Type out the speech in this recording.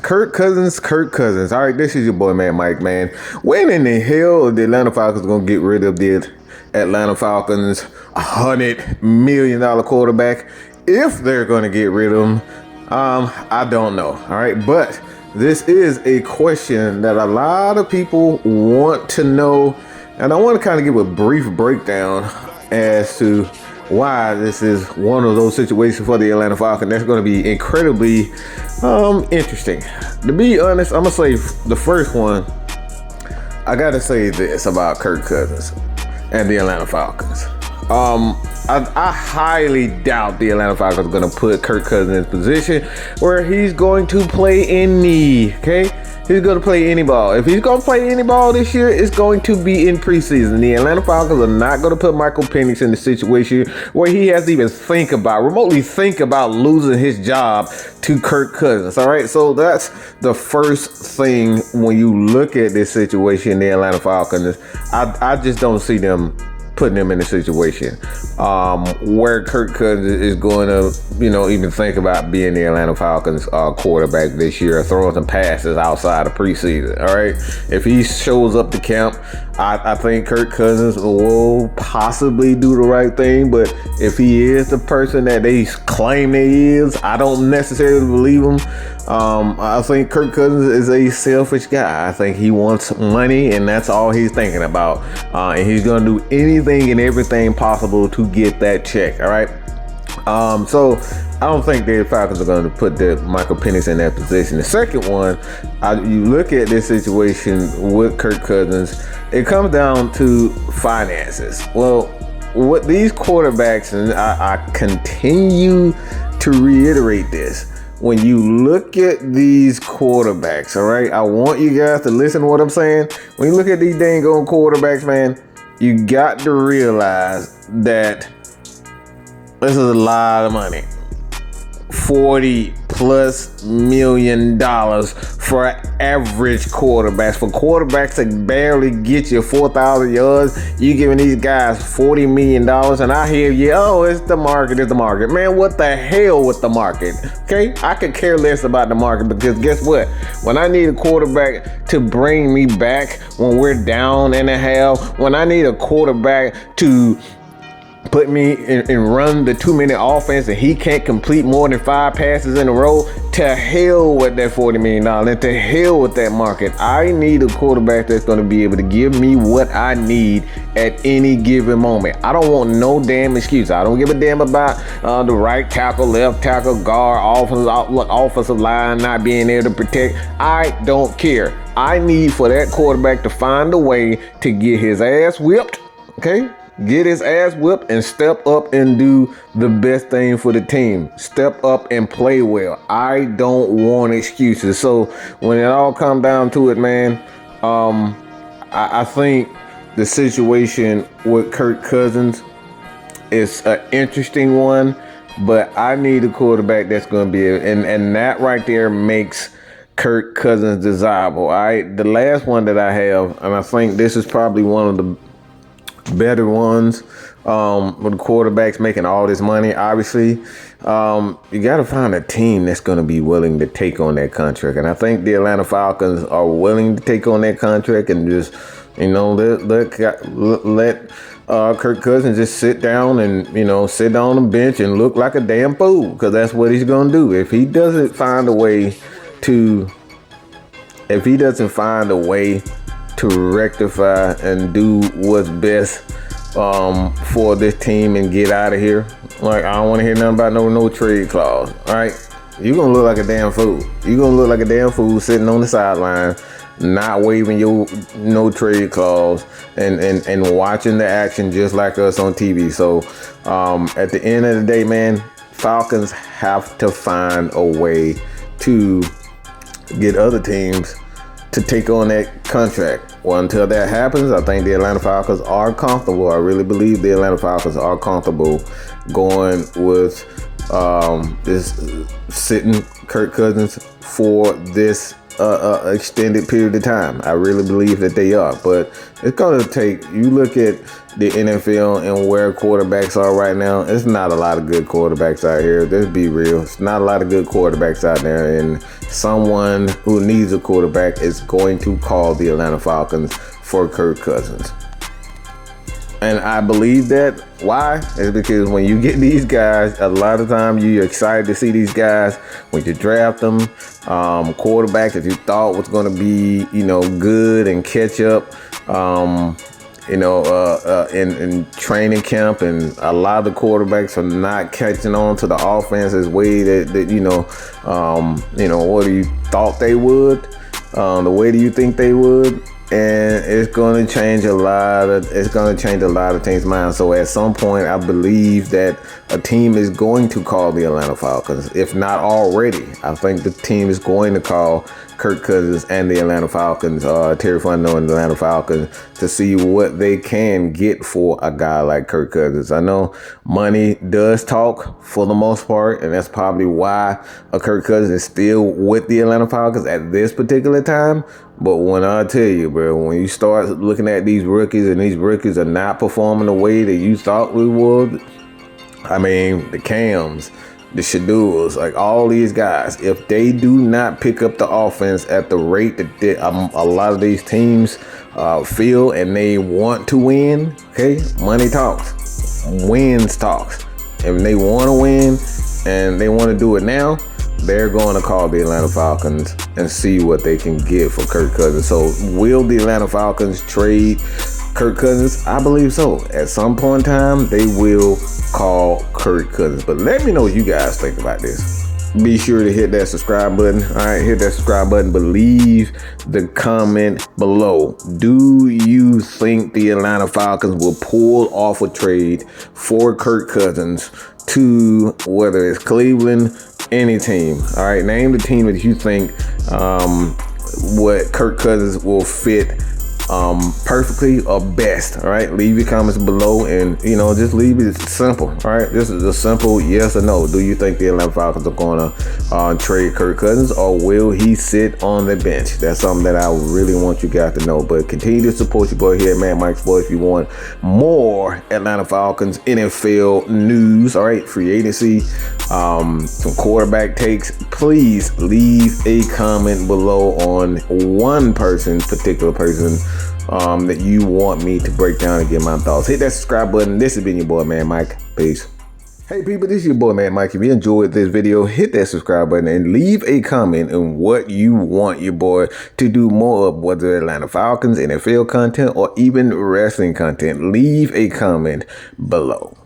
Kirk Cousins. All right, this is your boy, man, Mike, man. When in the hell are the Atlanta Falcons going to get rid of the Atlanta Falcons $100 million quarterback? If they're going to get rid of him, I don't know. All right, but this is a question that a lot of people want to know, and I want to kind of give a brief breakdown as to why this is one of those situations for the Atlanta Falcons that's going to be incredibly interesting. To be honest, I'm going to say the first one, I got to say this about Kirk Cousins and the Atlanta Falcons. I highly doubt the Atlanta Falcons are going to put Kirk Cousins in a position where he's going to play any, okay? He's going to play any ball. If he's going to play any ball this year, it's going to be in preseason. The Atlanta Falcons are not going to put Michael Penix in the situation where he has to even remotely think about losing his job to Kirk Cousins. All right, so that's the first thing when you look at this situation, the Atlanta Falcons. I just don't see them putting him in a situation where Kirk Cousins is going to, even think about being the Atlanta Falcons quarterback this year, throwing some passes outside of preseason. All right, if he shows up to camp, I think Kirk Cousins will possibly do the right thing. But if he is the person that they claim he is, I don't necessarily believe him. I think Kirk Cousins is a selfish guy. I think he wants money, and that's all he's thinking about. And he's going to do anything and everything possible to get that check. All right. So I don't think the Falcons are going to put Michael Penix in that position. The second one, you look at this situation with Kirk Cousins, it comes down to finances. Well, what these quarterbacks, and I continue to reiterate this, when you look at these quarterbacks, all right, I want you guys to listen to what I'm saying. When you look at these dang old quarterbacks, man, you got to realize that this is a lot of money. $40+ million for average quarterbacks. For quarterbacks that barely get you 4,000 yards, you giving these guys $40 million. And I hear you, oh, it's the market. Man, what the hell with the market? Okay, I could care less about the market, because guess what? When I need a quarterback to bring me back when we're down in a half, when I need a quarterback to put me and run the 2-minute offense and he can't complete more than 5 passes in a row, to hell with that $40 million and to hell with that market. I need a quarterback that's going to be able to give me what I need at any given moment. I don't want no damn excuse. I don't give a damn about the right tackle, left tackle, guard, offensive line not being able to protect. I don't care. I need for that quarterback to find a way to get his ass whipped, okay? Get his ass whipped and step up and do the best thing for the team. Step up and play well. I don't want excuses. So when it all comes down to it, man, I think the situation with Kirk Cousins is an interesting one, but I need a quarterback that's going to be, and that right there makes Kirk Cousins desirable. All right, the last one that I have, and I think this is probably one of the better ones, with the quarterbacks making all this money, obviously, you got to find a team that's going to be willing to take on that contract. And I think the Atlanta Falcons are willing to take on that contract and just, let Kirk Cousins just sit down and, sit on the bench and look like a damn fool, because that's what he's going to do. If he doesn't find a way to rectify and do what's best for this team and get out of here, like, I don't want to hear nothing about no trade clause. All right, you're gonna look like a damn fool. You're gonna look like a damn fool sitting on the sideline, not waving your no trade clause and watching the action just like us on TV. So at the end of the day, man, Falcons have to find a way to get other teams to take on that contract. Well, until that happens, I think the Atlanta Falcons are comfortable. I really believe the Atlanta Falcons are comfortable going with this sitting Kirk Cousins for this extended period of time. I really believe that they are, but it's gonna take. You look at the NFL and where quarterbacks are right now. It's not a lot of good quarterbacks out here. Let's be real. It's not a lot of good quarterbacks out there, and someone who needs a quarterback is going to call the Atlanta Falcons for Kirk Cousins. And I believe that. Why? Is because when you get these guys, a lot of times you're excited to see these guys when you draft them. Quarterbacks that you thought was going to be, good and catch up, in training camp, and a lot of the quarterbacks are not catching on to the offense's way that what you thought they would, the way that you think they would. And it's going to change a lot of teams' minds. So at some point, I believe that a team is going to call the Atlanta Falcons, if not already. I think the team is going to call Kirk Cousins and the Atlanta Falcons, Terry Fontenot and the Atlanta Falcons, to see what they can get for a guy like Kirk Cousins. I know money does talk for the most part, and that's probably why Kirk Cousins is still with the Atlanta Falcons at this particular time. But when I tell you, bro, when you start looking at these rookies and these rookies are not performing the way that you thought we would, I mean, the Cams, the Shaduls, like all these guys, if they do not pick up the offense at the rate that a lot of these teams feel and they want to win, okay, money talks, wins talks. If they want to win and they want to do it now, they're going to call the Atlanta Falcons and see what they can get for Kirk Cousins. So will the Atlanta Falcons trade Kirk Cousins? I believe so. At some point in time, they will call Kirk Cousins. But let me know what you guys think about this. Be sure to hit that subscribe button. All right, hit that subscribe button, but leave the comment below. Do you think the Atlanta Falcons will pull off a trade for Kirk Cousins to, whether it's Cleveland, any team? All right, name the team that you think what Kirk Cousins will fit perfectly or best. All right, leave your comments below, and just leave it simple. All right, this is a simple yes or no. Do you think the Atlanta Falcons are gonna trade Kirk Cousins, or will he sit on the bench? That's something that I really want you guys to know. But continue to support your boy here at Mad Mike's Boy if you want more Atlanta Falcons NFL news. All right, free agency, some quarterback takes. Please leave a comment below on one particular person that you want me to break down and get my thoughts. Hit that subscribe button. This has been your boy, Mad Mike. Peace. Hey people, this is your boy, Mad Mike. If you enjoyed this video, hit that subscribe button and leave a comment on what you want your boy to do more of, whether Atlanta Falcons, NFL content, or even wrestling content. Leave a comment below.